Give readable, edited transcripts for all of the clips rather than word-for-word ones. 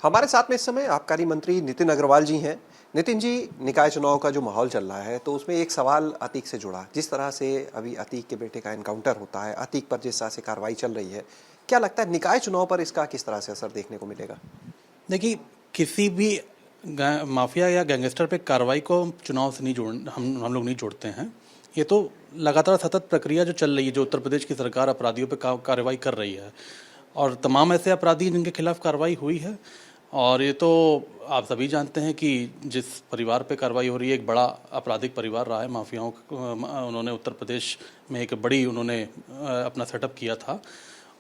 हमारे साथ में इस समय आबकारी मंत्री नितिन अग्रवाल जी हैं। नितिन जी, निकाय चुनाव का जो माहौल चल रहा है तो उसमें एक सवाल अतीक से जुड़ा। जिस तरह से अभी अतीक के बेटे का एनकाउंटर होता है, अतीक पर जिस तरह से कार्रवाई चल रही है, क्या लगता है निकाय चुनाव पर इसका किस तरह से असर देखने को मिलेगा? देखिए, किसी भी माफिया या गैंगस्टर पे कार्रवाई को चुनाव से नहीं जोड़ हम लोग नहीं जोड़ते हैं। ये तो लगातार सतत प्रक्रिया जो चल रही है, जो उत्तर प्रदेश की सरकार अपराधियों पे कार्रवाई कर रही है और तमाम ऐसे अपराधी जिनके खिलाफ कार्रवाई हुई है। और ये तो आप सभी जानते हैं कि जिस परिवार पे कार्रवाई हो रही है, एक बड़ा आपराधिक परिवार रहा है माफियाओं। उन्होंने उत्तर प्रदेश में एक बड़ी अपना सेटअप किया था।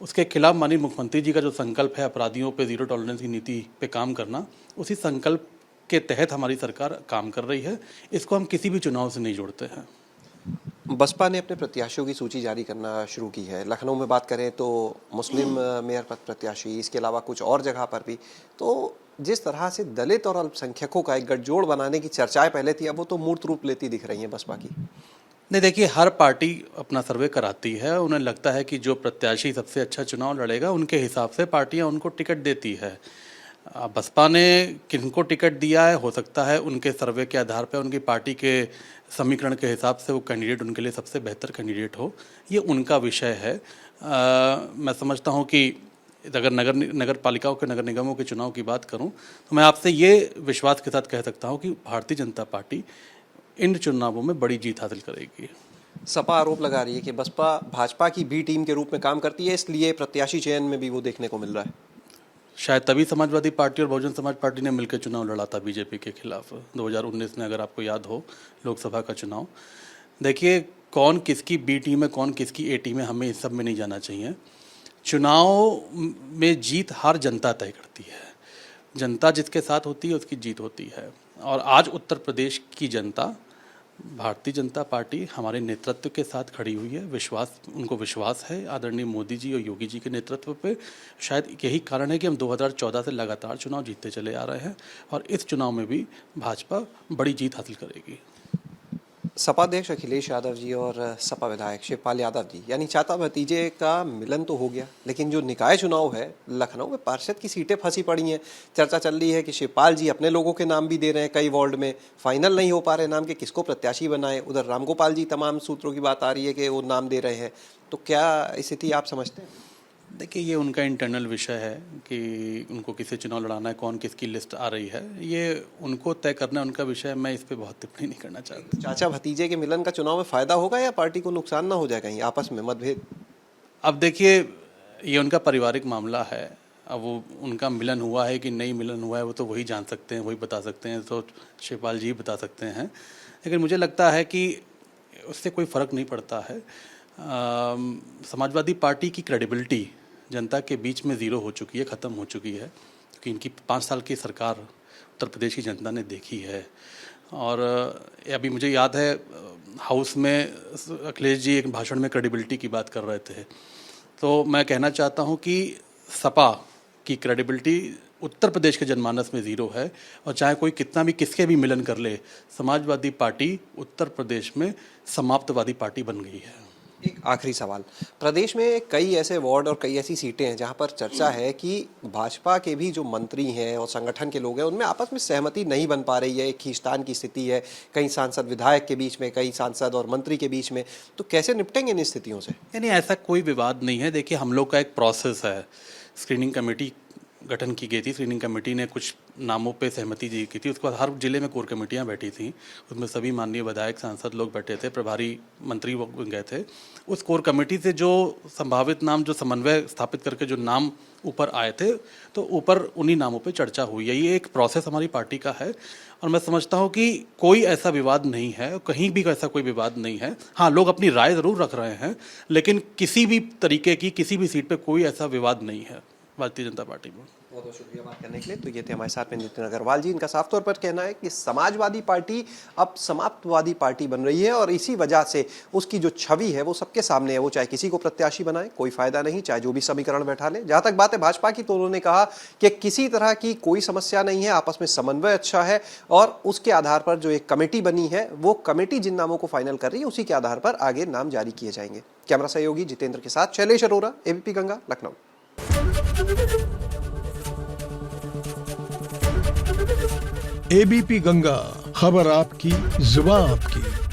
उसके खिलाफ माननीय मुख्यमंत्री जी का जो संकल्प है अपराधियों पे जीरो टॉलरेंस की नीति पे काम करना, उसी संकल्प के तहत हमारी सरकार काम कर रही है। इसको हम किसी भी चुनाव से नहीं जोड़ते हैं। बसपा ने अपने प्रत्याशियों की सूची जारी करना शुरू की है। लखनऊ में बात करें तो मुस्लिम मेयर पद प्रत्याशी, इसके अलावा कुछ और जगह पर भी। तो जिस तरह से दलित और अल्पसंख्यकों का एक गठजोड़ बनाने की चर्चाएं पहले थी, अब वो तो मूर्त रूप लेती दिख रही हैं बसपा की। नहीं, देखिए, हर पार्टी अपना सर्वे कराती है। उन्हें लगता है कि जो प्रत्याशी सबसे अच्छा चुनाव लड़ेगा उनके हिसाब से पार्टियां उनको टिकट देती है। बसपा ने किनको टिकट दिया है, हो सकता है उनके सर्वे के आधार पर, उनकी पार्टी के समीकरण के हिसाब से वो कैंडिडेट उनके लिए सबसे बेहतर कैंडिडेट हो। ये उनका विषय है। मैं समझता हूँ कि अगर नगर पालिकाओं के, नगर निगमों के चुनाव की बात करूँ तो मैं आपसे ये विश्वास के साथ कह सकता हूँ कि भारतीय जनता पार्टी इन चुनावों में बड़ी जीत हासिल करेगी। सपा आरोप लगा रही है कि बसपा भाजपा की बी टीम के रूप में काम करती है, इसलिए प्रत्याशी चयन में भी वो देखने को मिल रहा है। शायद तभी समाजवादी पार्टी और बहुजन समाज पार्टी ने मिलकर चुनाव लड़ा था बीजेपी के खिलाफ 2019 में, अगर आपको याद हो, लोकसभा का चुनाव। देखिए, कौन किसकी बी टीम है, कौन किसकी ए टीम है, हमें इस सब में नहीं जाना चाहिए। चुनाव में जीत हार जनता तय करती है। जनता जिसके साथ होती है उसकी जीत होती है। और आज उत्तर प्रदेश की जनता, भारतीय जनता पार्टी हमारे नेतृत्व के साथ खड़ी हुई है। उनको विश्वास है आदरणीय मोदी जी और योगी जी के नेतृत्व पे। शायद यही कारण है कि हम 2014 से लगातार चुनाव जीतते चले आ रहे हैं और इस चुनाव में भी भाजपा बड़ी जीत हासिल करेगी। सपा अध्यक्ष अखिलेश यादव जी और सपा विधायक शिवपाल यादव जी, यानी चाचा भतीजे का मिलन तो हो गया, लेकिन जो निकाय चुनाव है, लखनऊ में पार्षद की सीटें फंसी पड़ी हैं। चर्चा चल रही है कि शिवपाल जी अपने लोगों के नाम भी दे रहे हैं, कई वार्ड में फाइनल नहीं हो पा रहे नाम के, किसको प्रत्याशी बनाए। उधर रामगोपाल जी, तमाम सूत्रों की बात आ रही है कि वो नाम दे रहे हैं। तो क्या स्थिति आप समझते हैं? देखिए, ये उनका इंटरनल विषय है कि उनको किसे चुनाव लड़ाना है, कौन किसकी लिस्ट आ रही है, ये उनको तय करना है, उनका विषय है। मैं इस पे बहुत टिप्पणी नहीं करना चाहता। चाचा भतीजे के मिलन का चुनाव में फायदा होगा या पार्टी को नुकसान ना हो जाए कहीं आपस में मतभेद? अब देखिए, ये उनका पारिवारिक मामला है। अब वो उनका मिलन हुआ है कि नहीं मिलन हुआ है, वो तो वही जान सकते हैं, वही बता सकते हैं, तो शिवपाल जी बता सकते हैं। लेकिन मुझे लगता है कि उससे कोई फ़र्क नहीं पड़ता है। समाजवादी पार्टी की क्रेडिबिलिटी जनता के बीच में ज़ीरो हो चुकी है, ख़त्म हो चुकी है, क्योंकि इनकी 5 साल की सरकार उत्तर प्रदेश की जनता ने देखी है। और अभी मुझे याद है, हाउस में अखिलेश जी एक भाषण में क्रेडिबिलिटी की बात कर रहे थे। तो मैं कहना चाहता हूं कि सपा की क्रेडिबिलिटी उत्तर प्रदेश के जनमानस में ज़ीरो है। और चाहे कोई कितना भी किसके भी मिलन कर ले, समाजवादी पार्टी उत्तर प्रदेश में समाप्तवादी पार्टी बन गई है। एक आखिरी सवाल, प्रदेश में कई ऐसे वार्ड और कई ऐसी सीटें हैं जहां पर चर्चा है कि भाजपा के भी जो मंत्री हैं और संगठन के लोग हैं, उनमें आपस में सहमति नहीं बन पा रही है, एक खींचतान की स्थिति है, कई सांसद विधायक के बीच में, कई सांसद और मंत्री के बीच में। तो कैसे निपटेंगे इन स्थितियों से? नहीं, ऐसा कोई विवाद नहीं है। देखिए, हम लोग का एक प्रोसेस है। स्क्रीनिंग कमेटी गठन की गई थी। स्क्रीनिंग कमेटी ने कुछ नामों पे सहमति दी की थी। उसके बाद हर जिले में कोर कमेटियां बैठी थीं। उसमें सभी माननीय विधायक, सांसद लोग बैठे थे, प्रभारी मंत्री वो गए थे। उस कोर कमेटी से जो संभावित नाम, जो समन्वय स्थापित करके जो नाम ऊपर आए थे, तो ऊपर उन्हीं नामों पे चर्चा हुई है। ये एक प्रोसेस हमारी पार्टी का है और मैं समझता हूँ कि कोई ऐसा विवाद नहीं है, कहीं भी ऐसा कोई विवाद नहीं है। हाँ, लोग अपनी राय ज़रूर रख रहे हैं, लेकिन किसी भी तरीके की किसी भी सीट पर कोई ऐसा विवाद नहीं है भारतीय जनता पार्टी में। बहुत बहुत शुक्रिया बात करने के लिए। तो ये थे हमारे साथ में नितिन अग्रवाल जी। इनका साफ तौर पर कहना है कि समाजवादी पार्टी अब समाप्तवादी पार्टी बन रही है और इसी वजह से उसकी जो छवि है वो सबके सामने है। वो चाहे किसी को प्रत्याशी बनाए, कोई फायदा नहीं, चाहे जो भी समीकरण बैठा ले। जहां तक बात है भाजपा की, तो उन्होंने कहा कि किसी तरह की कोई समस्या नहीं है, आपस में समन्वय अच्छा है और उसके आधार पर जो एक कमेटी बनी है, वो कमेटी जिन नामों को फाइनल कर रही है उसी के आधार पर आगे नाम जारी किए जाएंगे। कैमरा सहयोगी जितेंद्र के साथ शैलेश अरोरा, एबीपी गंगा, लखनऊ। एबीपी गंगा, खबर आपकी, जुबान आपकी।